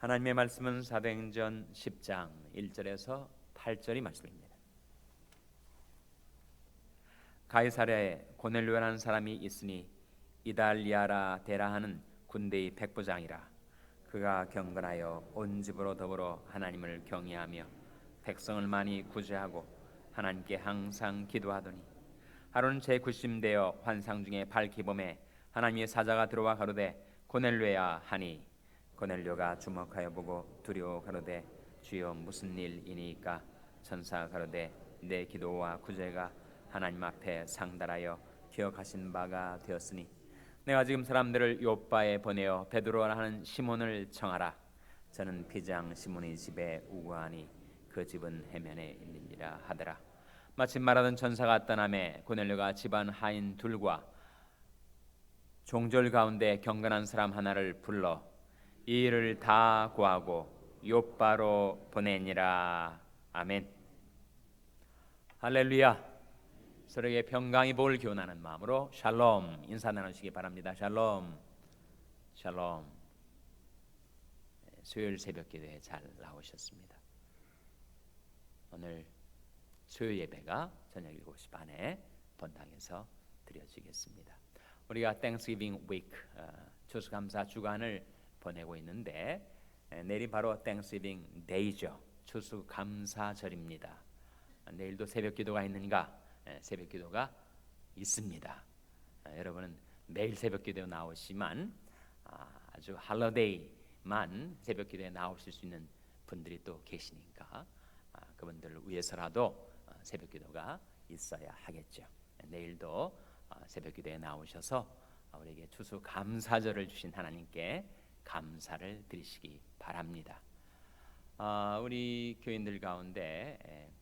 하나님의 말씀은 사도행전 10장 1절에서 8절이 말씀입니다. 가이사랴에 고넬료라는 사람이 있으니 이달리아라 데라 하는 군대의 백부장이라. 그가 경건하여 온 집으로 더불어 하나님을 경외하며 백성을 많이 구제하고 하나님께 항상 기도하더니 하루는 제90되어 환상 중에 밝히 보매 하나님의 사자가 들어와 가로되 고넬료야 하니 고넬료가 주목하여 보고 두려워 가로되 주여 무슨 일이니까? 천사가 가로되 내 기도와 구제가 하나님 앞에 상달하여 기억하신 바가 되었으니 내가 지금 사람들을 요빠에 보내어 베드로라 하는 시몬을 청하라. 저는 비장 시몬의 집에 우거하니 그 집은 해면에 있느니라 하더라. 마침 말하던 천사가 떠나매 고넬료가 집안 하인 둘과 종졸 가운데 경건한 사람 하나를 불러 이 일을 다 고하고 요빠로 보내니라. 아멘. 할렐루야. 서로에게 평강의 복을 기원하는 마음으로 샬롬 인사 나누시기 바랍니다. 샬롬. 샬롬. 수요일 새벽 기도에 잘 나오셨습니다. 오늘 수요 예배가 저녁 7시 반에 본당에서 드려지겠습니다. 우리가 Thanksgiving Week 추수감사 주간을 보내고 있는데 내일이 바로 Thanksgiving Day죠. 추수감사절입니다. 내일도 새벽 기도가 있는가? 새벽 기도가 있습니다. 여러분은 매일 새벽 기도에 나오시지만 아주 할러데이만 새벽 기도에 나오실 수 있는 분들이 또 계시니까 그분들을 위해서라도 새벽 기도가 있어야 하겠죠. 내일도 새벽 기도에 나오셔서 우리에게 추수감사절을 주신 하나님께 감사를 드리시기 바랍니다. 우리 교인들 가운데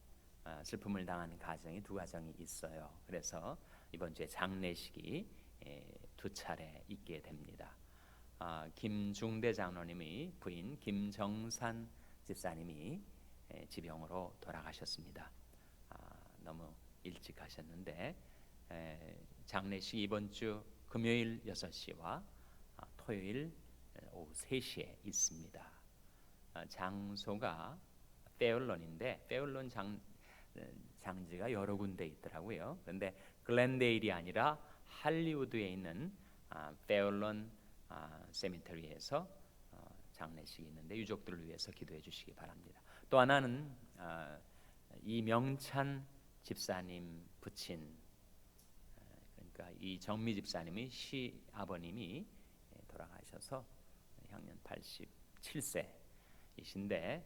슬픔을 당한 가정이 두 가정이 있어요. 그래서 이번 주에 장례식이 두 차례 있게 됩니다. 김중대 장로님의 부인 김정산 집사님이 지병으로 돌아가셨습니다. 너무 일찍 하셨는데 장례식이 이번 주 금요일 6시와 토요일 오후 3시에 있습니다. 장소가 페올론인데 페올론 장지가 여러 군데 있더라고요. 그런데 글렌데일이 아니라 할리우드에 있는 페올론 세미터리에서 장례식이 있는데 유족들을 위해서 기도해 주시기 바랍니다. 또 하나는 이명찬 집사님 부친, 그러니까 이정미 집사님의 시아버님이 돌아가셔서 향년 87세이신데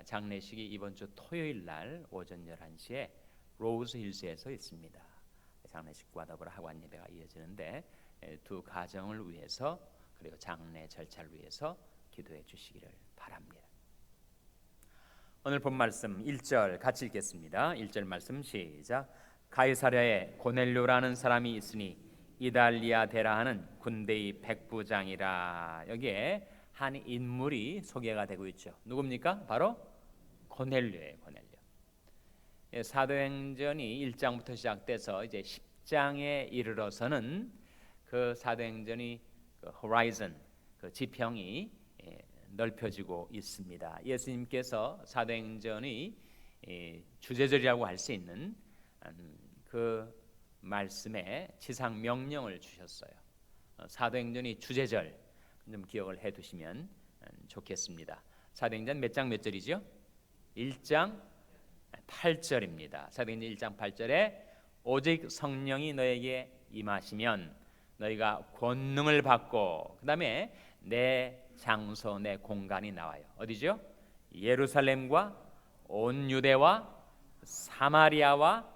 장례식이 이번 주 토요일 날 오전 11시에 로즈힐스에서 있습니다. 장례식과 더불어 하관 예배가 이어지는데 두 가정을 위해서 그리고 장례 절차를 위해서 기도해 주시기를 바랍니다. 오늘 본 말씀 1절 같이 읽겠습니다. 1절 말씀 시작. 가이사랴에 고넬료라는 사람이 있으니 이달리아 데라 하는 군대의 백부장이라. 여기에 한 인물이 소개가 되고 있죠. 누굽니까? 바로 고넬료예요. 고넬료. 사도행전이 1장부터 시작돼서 이제 10장에 이르러서는 그 사도행전이 그 호라이즌, 그 지평이 넓혀지고 있습니다. 예수님께서 사도행전의 주제절이라고 할 수 있는 그 말씀에 지상 명령을 주셨어요. 사도행전이 주제절 좀 기억을 해두시면 좋겠습니다. 사도행전 몇 장 몇 절이죠? 1장 8절입니다. 사도행전 1장 8절에 오직 성령이 너에게 임하시면 너희가 권능을 받고, 그 다음에 내 장소, 내 공간이 나와요. 어디죠? 예루살렘과 온 유대와 사마리아와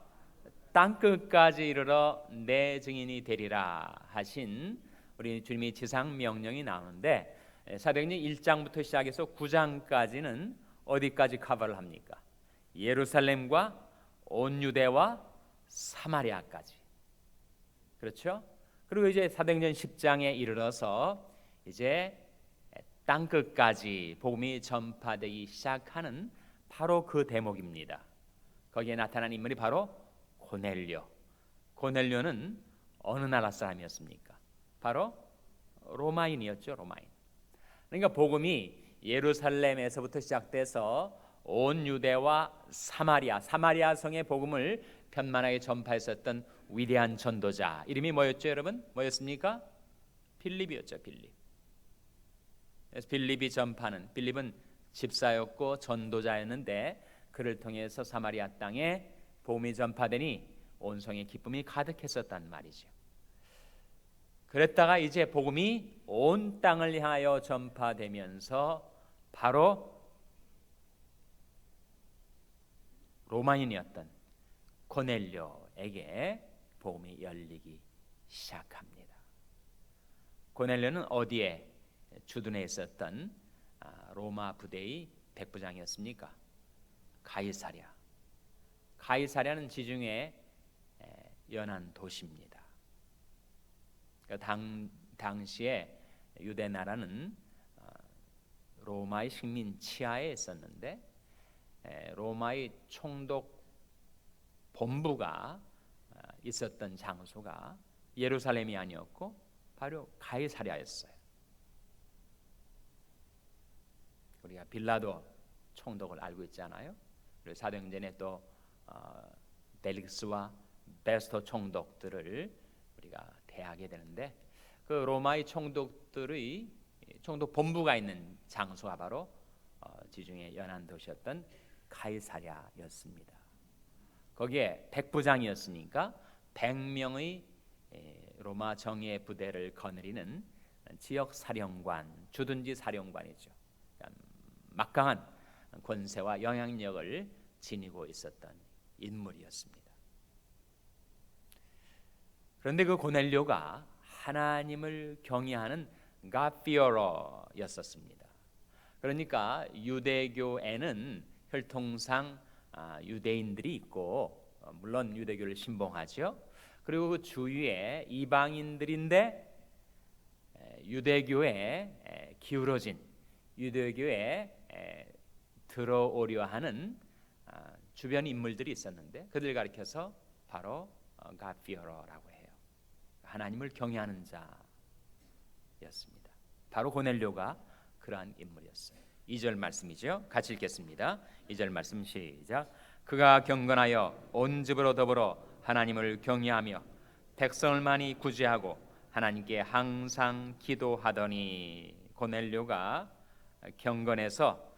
땅끝까지 이르러 내 증인이 되리라 하신 우리 주님의 지상 명령이 나오는데 사도행전 1장부터 시작해서 9장까지는 어디까지 커버를 합니까? 예루살렘과 온 유대와 사마리아까지. 그렇죠? 그리고 이제 사도행전 10장에 이르러서 이제 땅끝까지 복음이 전파되기 시작하는 바로 그 대목입니다. 거기에 나타난 인물이 바로 고넬료. 고넬료는 어느 나라 사람이었습니까? 바로 로마인이었죠. 로마인. 그러니까 복음이 예루살렘에서부터 시작돼서 온 유대와 사마리아 성의 복음을 편만하게 전파했었던 위대한 전도자, 이름이 뭐였죠, 여러분? 뭐였습니까? 빌립이었죠. 빌립. 그래서 빌립은 집사였고 전도자였는데, 그를 통해서 사마리아 땅에 복음이 전파되니 온 성에 기쁨이 가득했었단 말이죠. 그랬다가 이제 복음이 온 땅을 향하여 전파되면서 바로 로마인이었던 고넬료에게 복음이 열리기 시작합니다. 고넬료는 어디에 주둔해 있었던 로마 부대의 백부장이었습니까? 가이사랴는 지중해 연안 도시입니다. 당시에 유대 나라는 로마의 식민 치하에 있었는데, 로마의 총독 본부가 있었던 장소가 예루살렘이 아니었고 바로 가이사랴였어요. 우리가 빌라도 총독을 알고 있잖아요. 그리고 사도행전에 또 벨릭스와 베스토 총독들을 우리가 대하게 되는데, 그 로마의 총독들의 총독 본부가 있는 장소가 바로 지중해 연안 도시였던 가이사랴였습니다. 거기에 백부장이었으니까 100명의 로마 정예 부대를 거느리는 지역 사령관, 주둔지 사령관이죠. 막강한 권세와 영향력을 지니고 있었던 인물이었습니다. 그런데 그 고넬료가 하나님을 경외하는 갓피어러였었습니다. 그러니까 유대교에는 혈통상 유대인들이 있고, 물론 유대교를 신봉하죠. 그리고 그 주위에 이방인들인데 유대교에 기울어진, 유대교에 들어오려 하는 주변 인물들이 있었는데, 그들 가리켜서 바로 갓피어러라고 해요. 하나님을 경외하는 자였습니다. 바로 고넬료가 그러한 인물이었어요. 2절 말씀이죠. 같이 읽겠습니다. 2절 말씀 시작. 그가 경건하여 온 집으로 더불어 하나님을 경외하며 백성을 많이 구제하고 하나님께 항상 기도하더니, 고넬료가 경건해서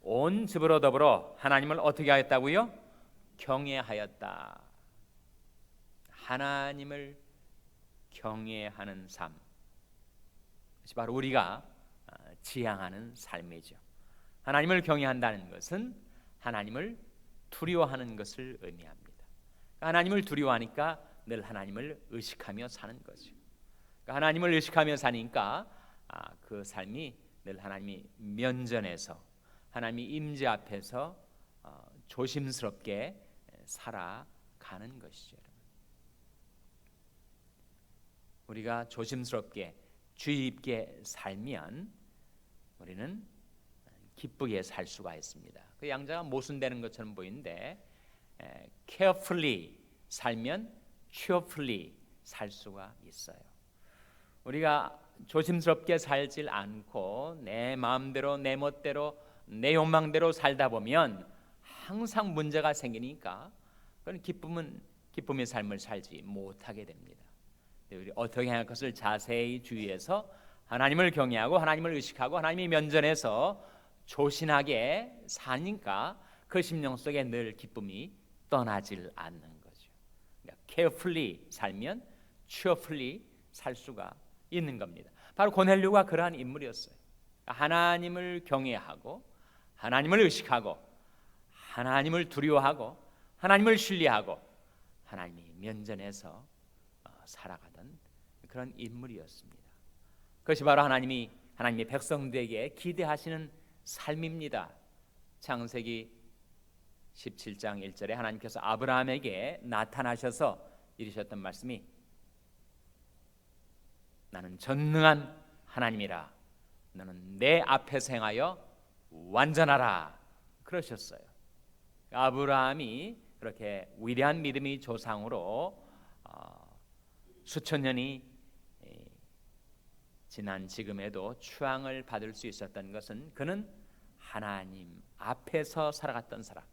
온 집으로 더불어 하나님을 어떻게 하였다고요? 경외하였다. 하나님을 경외하는 삶, 그것이 바로 우리가 지향하는 삶이죠. 하나님을 경외한다는 것은 하나님을 두려워하는 것을 의미합니다. 하나님을 두려워하니까 늘 하나님을 의식하며 사는 거죠. 하나님을 의식하며 사니까 그 삶이 늘 하나님이 면전에서, 하나님이 임재 앞에서 조심스럽게 살아가는 것이죠. 우리가 조심스럽게 주의 깊게 살면 우리는 기쁘게 살 수가 있습니다. 그 양자가 모순되는 것처럼 보이는데, carefully 살면 cheerfully 살 수가 있어요. 우리가 조심스럽게 살질 않고 내 마음대로, 내 멋대로, 내 욕망대로 살다 보면 항상 문제가 생기니까 그런 기쁨의 삶을 살지 못하게 됩니다. 우리 어떻게 할 것을 자세히 주의해서 하나님을 경외하고 하나님을 의식하고 하나님의 면전에서 조신하게 사니까 그 심령 속에 늘 기쁨이 떠나질 않는 거죠. 그러니까 carefully 살면 cheerfully 살 수가 있는 겁니다. 바로 고넬료가 그러한 인물이었어요. 하나님을 경외하고 하나님을 의식하고 하나님을 두려워하고 하나님을 신뢰하고 하나님의 면전에서 살아가던 그런 인물이었습니다. 그것이 바로 하나님의 백성들에게 기대하시는 삶입니다. 창세기 17장 1절에 하나님께서 아브라함에게 나타나셔서 이르셨던 말씀이, 나는 전능한 하나님이라, 너는 내 앞에서 행하여 완전하라, 그러셨어요. 아브라함이 그렇게 위대한 믿음의 조상으로 수천 년이 지난 지금에도 추앙을 받을 수 있었던 것은 그는 하나님 앞에서 살아갔던 사람,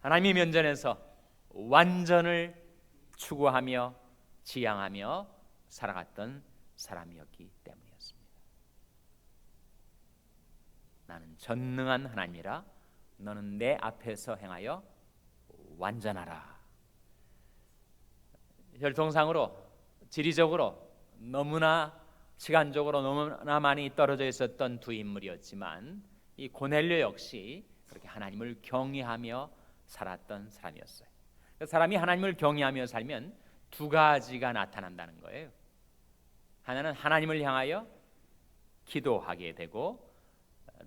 하나님의 면전에서 완전을 추구하며 지향하며 살아갔던 사람이었기 때문이었습니다. 나는 전능한 하나님이라 너는 내 앞에서 행하여 완전하라. 혈통상으로 지리적으로 너무나 시간적으로 너무나 많이 떨어져 있었던 두 인물이었지만 이 고넬료 역시 그렇게 하나님을 경외하며 살았던 사람이었어요. 사람이 하나님을 경외하며 살면 두 가지가 나타난다는 거예요. 하나는 하나님을 향하여 기도하게 되고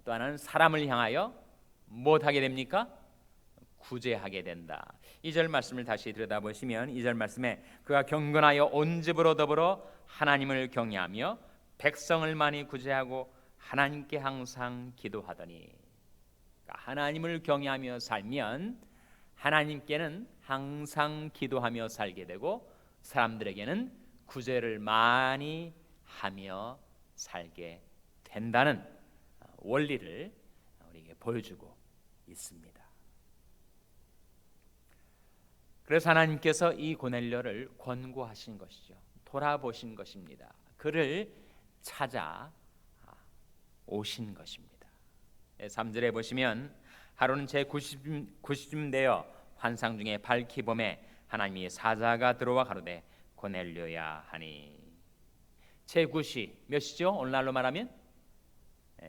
또 하나는 사람을 향하여 무엇하게 됩니까? 구제하게 된다. 2절 말씀을 다시 들여다보시면 2절 말씀에 그가 경건하여 온 집으로 더불어 하나님을 경외하며 백성을 많이 구제하고 하나님께 항상 기도하더니, 그러니까 하나님을 경외하며 살면 하나님께는 항상 기도하며 살게 되고 사람들에게는 구제를 많이 하며 살게 된다는 원리를 우리에게 보여주고 있습니다. 그래서 하나님께서 이 고넬료를 권고하신 것이죠. 돌아보신 것입니다. 그를 찾아 오신 것입니다. 3절에 보시면 하루는 제 90쯤 되어 환상 중에 밝히 봄에 하나님이 사자가 들어와 가로되 고넬료야 하니. 제 9시 몇 시죠? 오늘날로 말하면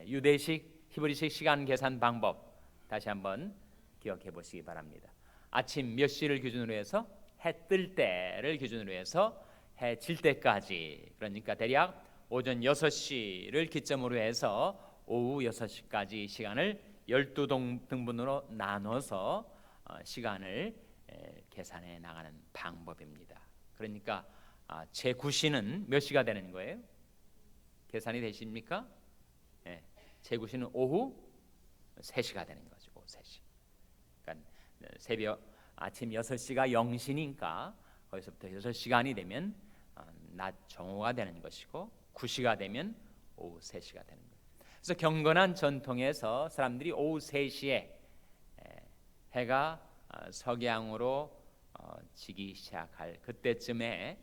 유대식 히브리식 시간 계산 방법 다시 한번 기억해 보시기 바랍니다. 아침 몇 시를 기준으로 해서 해 뜰 때를 기준으로 해서 해 질 때까지, 그러니까 대략 오전 6시를 기점으로 해서 오후 6시까지 시간을 12등분으로 나눠서 시간을 계산해 나가는 방법입니다. 그러니까 제 9시는 몇 시가 되는 거예요? 계산이 되십니까? 제 9시는 오후 3시가 되는 거죠. 오후 3시. 그러니까 새벽 아침 6시가 0시니까 거기서부터 6시간이 되면 낮 정오가 되는 것이고 9시가 되면 오후 3시가 되는 거예요. 그래서 경건한 전통에서 사람들이 오후 3시에 해가 석양으로 지기 시작할 그때쯤에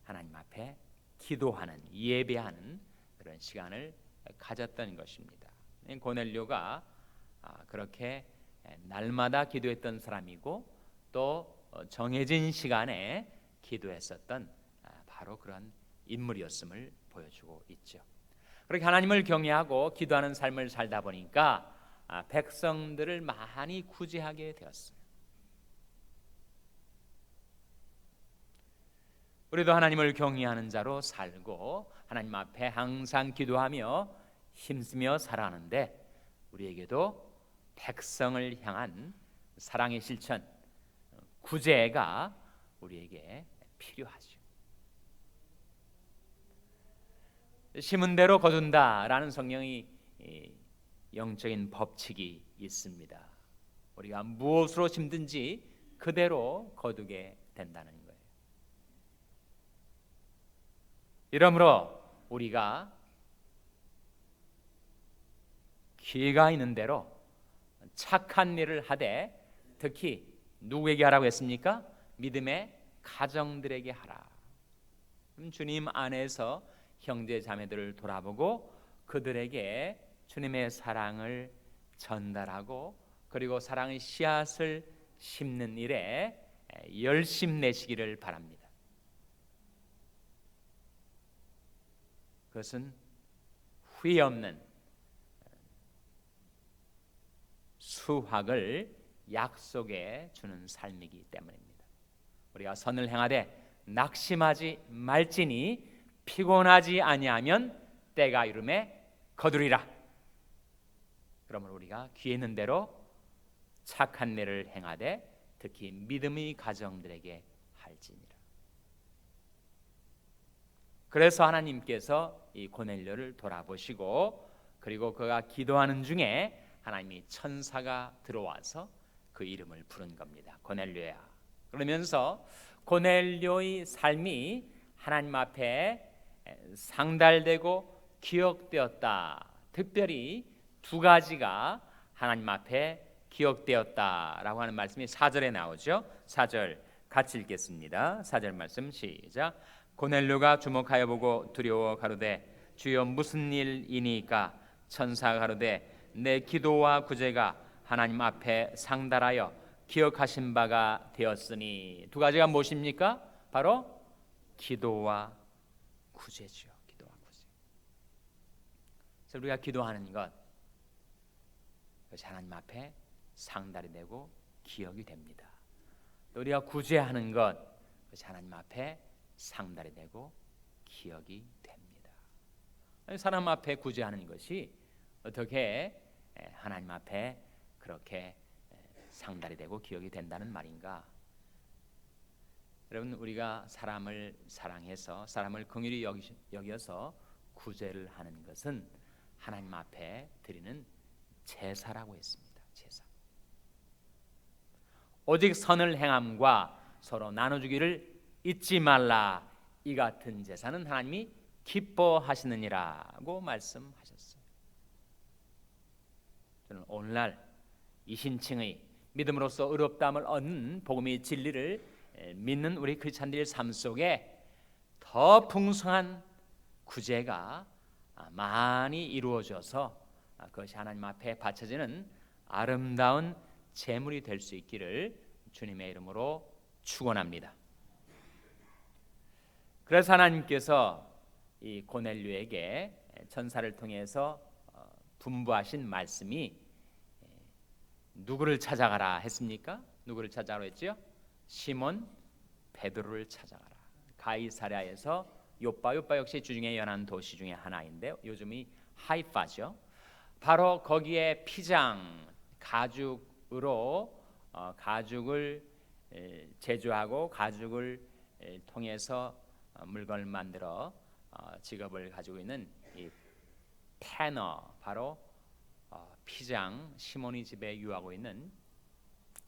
하나님 앞에 기도하는, 예배하는 그런 시간을 가졌던 것입니다. 고넬료가 그렇게 날마다 기도했던 사람이고 또 정해진 시간에 기도했었던 바로 그런 인물이었음을 보여주고 있죠. 그렇게 하나님을 경외하고 기도하는 삶을 살다 보니까 백성들을 많이 구제하게 되었어요. 우리도 하나님을 경외하는 자로 살고 하나님 앞에 항상 기도하며 힘쓰며 살아가는데 우리에게도 백성을 향한 사랑의 실천, 구제가 우리에게 필요하죠. 심은 대로 거둔다라는 성경이 영적인 법칙이 있습니다. 우리가 무엇으로 심든지 그대로 거두게 된다는 거예요. 이러므로 우리가 기회가 있는 대로 착한 일을 하되 특히 누구에게 하라고 했습니까? 믿음의 가정들에게 하라. 주님 안에서 형제 자매들을 돌아보고 그들에게 주님의 사랑을 전달하고 그리고 사랑의 씨앗을 심는 일에 열심 내시기를 바랍니다. 그것은 후회 없는 수확을 약속해 주는 삶이기 때문입니다. 우리가 선을 행하되 낙심하지 말지니 피곤하지 아니하면 때가 이름에 거두리라. 그러므로 우리가 기회 있는 대로 착한 일을 행하되 특히 믿음의 가정들에게 할지니라. 그래서 하나님께서 이 고넬료를 돌아보시고 그리고 그가 기도하는 중에 하나님이 천사가 들어와서 그 이름을 부른 겁니다. 고넬료야. 그러면서 고넬료의 삶이 하나님 앞에 상달되고 기억되었다. 특별히 두 가지가 하나님 앞에 기억되었다라고 하는 말씀이 4절에 나오죠. 4절 같이 읽겠습니다. 4절 말씀 시작. 고넬료가 주목하여 보고 두려워 가로되 주여 무슨 일이니까? 천사가 가로되 내 기도와 구제가 하나님 앞에 상달하여 기억하신 바가 되었으니. 두 가지가 무엇입니까? 바로 기도와 구제죠. 기도와 구제. 그래서 우리가 기도하는 것, 그것이 하나님 앞에 상달이 되고 기억이 됩니다. 또 우리가 구제하는 것, 그것이 하나님 앞에 상달이 되고 기억이 됩니다. 사람 앞에 구제하는 것이 어떻게 하나님 앞에 그렇게 상달이 되고 기억이 된다는 말인가? 여러분, 우리가 사람을 사랑해서 사람을 긍휼히 여겨서 구제를 하는 것은 하나님 앞에 드리는 제사라고 했습니다. 제사. 오직 선을 행함과 서로 나눠주기를 잊지 말라. 이 같은 제사는 하나님이 기뻐하시느니라고 말씀하셨어요. 저는 오늘날 이신층의 믿음으로써 의롭다함을 얻는 복음의 진리를 믿는 우리 크리스찬들의 삶 속에 더 풍성한 구제가 많이 이루어져서 그것이 하나님 앞에 바쳐지는 아름다운 제물이 될 수 있기를 주님의 이름으로 축원합니다. 그래서 하나님께서 이 고넬료에게 천사를 통해서 분부하신 말씀이 누구를 찾아가라 했습니까? 누구를 찾아가라 했지요? 시몬 베드로를 찾아가라. 가이사랴에서 요빠 역시 주중에 연한 도시 중에 하나인데 요즘이 하이파죠. 바로 거기에 피장 가죽으로 가죽을 제조하고 가죽을 통해서 물건을 만들어 직업을 가지고 있는 이 패너, 바로 피장 시몬이 집에 유하고 있는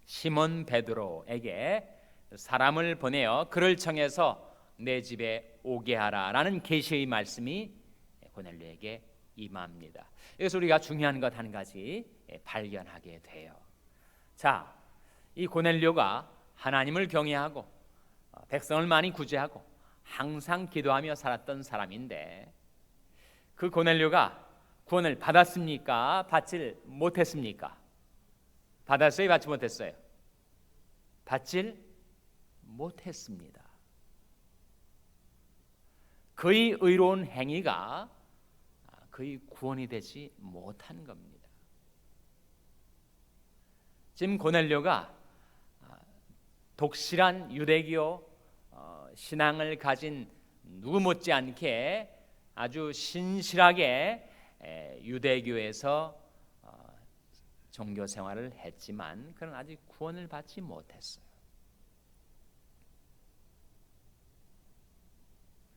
시몬 베드로에게 사람을 보내어 그를 청해서 내 집에 오게 하라라는 계시의 말씀이 고넬료에게 임합니다. 여기서 우리가 중요한 것 한 가지 발견하게 돼요. 자, 이 고넬료가 하나님을 경외하고 백성을 많이 구제하고 항상 기도하며 살았던 사람인데 그 고넬료가 구원을 받았습니까? 받질 못했습니까? 받았어요? 받지 못했어요? 받질 못했습니다. 그의 의로운 행위가 그의 구원이 되지 못한 겁니다. 지금 고넬료가 독실한 유대교 신앙을 가진 누구 못지않게 아주 신실하게 유대교에서 종교 생활을 했지만 그는 아직 구원을 받지 못했어요.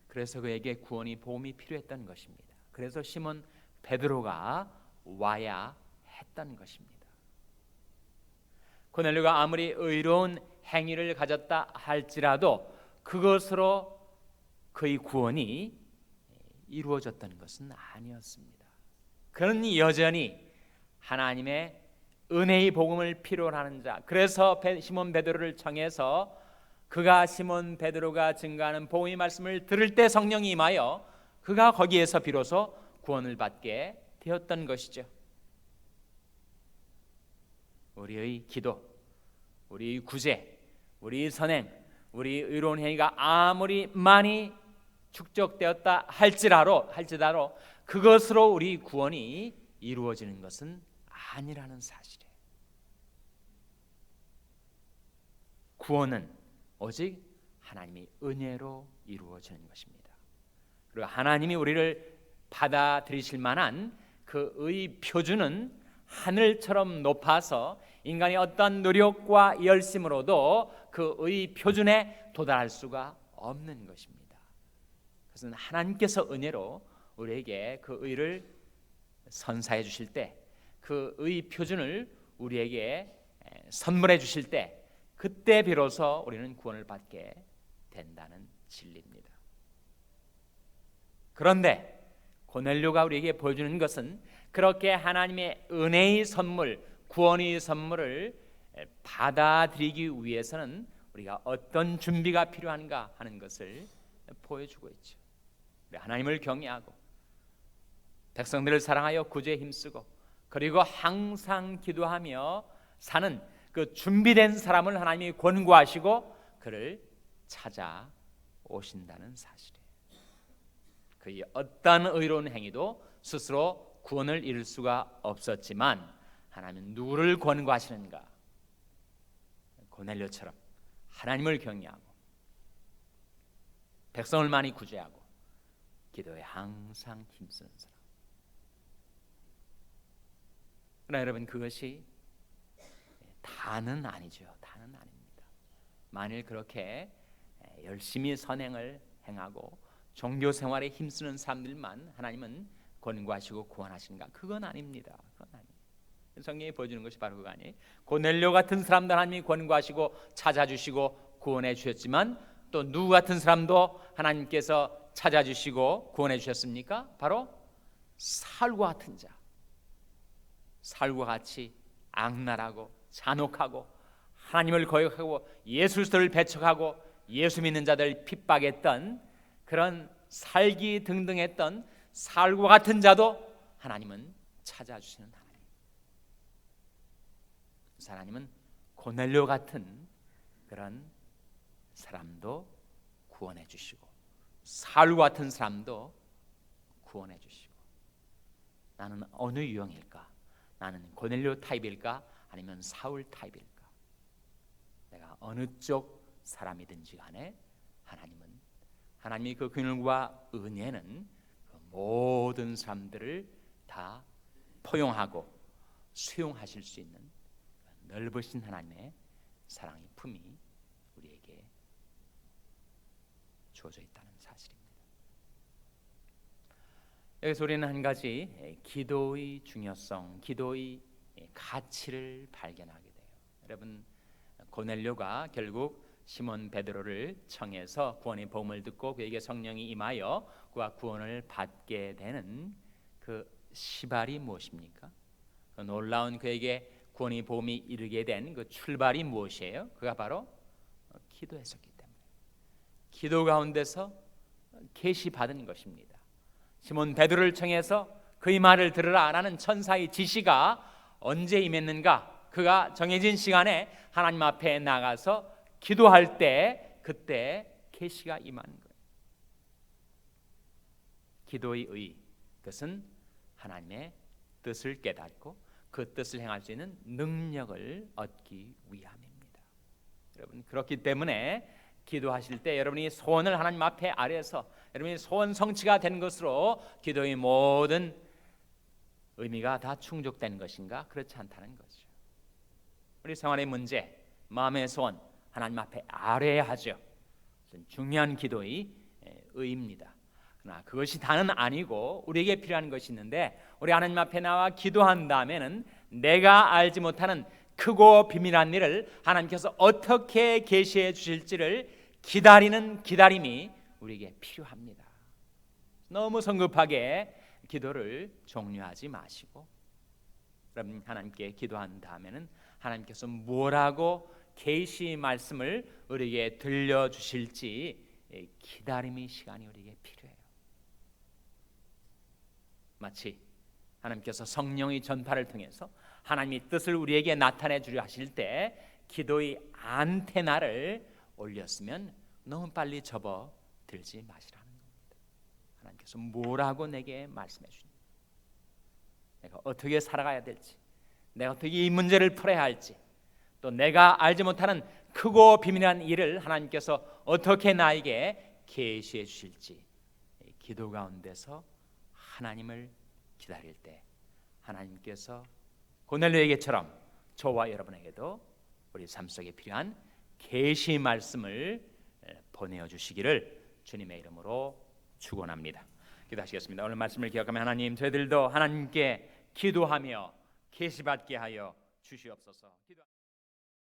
그래서 그에게 구원이 복음이 필요했던 것입니다. 그래서 시몬 베드로가 와야 했던 것입니다. 고넬료가 아무리 의로운 행위를 가졌다 할지라도 그것으로 그의 구원이 이루어졌던 것은 아니었습니다. 그는 여전히 하나님의 은혜의 복음을 필요로 하는 자, 그래서 시몬 베드로를 청해서 그가 시몬 베드로가 증거하는 복음의 말씀을 들을 때 성령이 임하여 그가 거기에서 비로소 구원을 받게 되었던 것이죠. 우리의 기도, 우리의 구제, 우리의 선행, 우리의 의로운 행위가 아무리 많이 축적되었다 할지라도 그것으로 우리 구원이 이루어지는 것은 아니라는 사실이에요. 구원은 오직 하나님의 은혜로 이루어지는 것입니다. 그리고 하나님이 우리를 받아들이실 만한 그의 표준은 하늘처럼 높아서 인간이 어떤 노력과 열심으로도 그의 표준에 도달할 수가 없는 것입니다. 그것은 하나님께서 은혜로 우리에게 그 의를 선사해 주실 때, 그 의 표준을 우리에게 선물해 주실 때, 그때 비로소 우리는 구원을 받게 된다는 진리입니다. 그런데 고넬료가 우리에게 보여주는 것은 그렇게 하나님의 은혜의 선물, 구원의 선물을 받아들이기 위해서는 우리가 어떤 준비가 필요한가 하는 것을 보여주고 있죠. 하나님을 경외하고 백성들을 사랑하여 구제에 힘쓰고 그리고 항상 기도하며 사는 그 준비된 사람을 하나님이 권고하시고 그를 찾아오신다는 사실이에요. 그의 어떠한 의로운 행위도 스스로 구원을 이룰 수가 없었지만 하나님은 누구를 권고하시는가? 고넬료처럼 하나님을 경외하고 백성을 많이 구제하고 기도에 항상 힘쓰는 사람. 그러나 여러분, 그것이 다는 아니죠. 다는 아닙니다. 만일 그렇게 열심히 선행을 행하고 종교 생활에 힘쓰는 사람들만 하나님은 권고하시고 구원하시는가? 그건 아닙니다. 그건 아니에요. 성경이 보여주는 것이 바로 그거 아니에요. 고넬료 같은 사람들 하나님이 권고하시고 찾아주시고 구원해 주셨지만 또 누구 같은 사람도 하나님께서 찾아주시고 구원해 주셨습니까? 바로 사울과 같은 자, 사울과 같이 악랄하고 잔혹하고 하나님을 거역하고 예수 그리스도를 배척하고 예수 믿는 자들 핍박했던 그런 살기 등등했던 사울과 같은 자도 하나님은 찾아주시는 하나님. 하나님은 고넬료 같은 그런 사람도 구원해 주시고 사울 같은 사람도 구원해 주시고, 나는 어느 유형일까? 나는 고넬료 타입일까? 아니면 사울 타입일까? 내가 어느 쪽 사람이든지 간에 하나님이 그 긍휼과 은혜는 그 모든 사람들을 다 포용하고 수용하실 수 있는 넓으신 하나님의 사랑의 품이 우리에게 주어져 있다는 사실입니다. 여기서 우리는 한 가지 기도의 중요성, 기도의 가치를 발견하게 돼요. 여러분, 고넬료가 결국 시몬 베드로를 청해서 구원의 복음을 듣고 그에게 성령이 임하여 그가 구원을 받게 되는 그 시발이 무엇입니까? 그 놀라운 그에게 구원의 복음이 이르게 된 그 출발이 무엇이에요? 그가 바로 기도했었기 때문에 기도 가운데서 계시받은 것입니다. 시몬 베드로를 청해서 그의 말을 들으라 라는 천사의 지시가 언제 임했는가? 그가 정해진 시간에 하나님 앞에 나가서 기도할 때 그때 계시가 임하는 거예요. 기도의 의, 그것은 하나님의 뜻을 깨닫고 그 뜻을 행할 수 있는 능력을 얻기 위함입니다. 여러분, 그렇기 때문에 기도하실 때 여러분이 소원을 하나님 앞에 아뢰서 여러분이 소원 성취가 된 것으로 기도의 모든 의미가 다 충족된 것인가? 그렇지 않다는 거죠. 우리 생활의 문제, 마음의 소원 하나님 앞에 아뢰야 하죠. 중요한 기도의 의입니다. 그러나 그것이 다는 아니고 우리에게 필요한 것이 있는데, 우리 하나님 앞에 나와 기도한 다음에는 내가 알지 못하는 크고 비밀한 일을 하나님께서 어떻게 계시해 주실지를 기다리는 기다림이 우리에게 필요합니다. 너무 성급하게 기도를 종료하지 마시고, 여러분 하나님께 기도한 다음에는 하나님께서 뭐라고 계시 말씀을 우리에게 들려주실지 기다림의 시간이 우리에게 필요해요. 마치 하나님께서 성령의 전파를 통해서 하나님의 뜻을 우리에게 나타내 주려 하실 때 기도의 안테나를 올렸으면 너무 빨리 접어들지 마시라는 겁니다. 하나님께서 뭐라고 내게 말씀해 주십니까? 내가 어떻게 살아가야 될지, 내가 어떻게 이 문제를 풀어야 할지, 또 내가 알지 못하는 크고 비밀한 일을 하나님께서 어떻게 나에게 계시해 주실지, 기도 가운데서 하나님을 기다릴 때 하나님께서 고넬료에게처럼 저와 여러분에게도 우리 삶 속에 필요한 계시 말씀을 보내어 주시기를 주님의 이름으로 축원합니다. 기도하시겠습니다. 오늘 말씀을 기억하며 하나님, 저희들도 하나님께 기도하며 계시받게 하여 주시옵소서.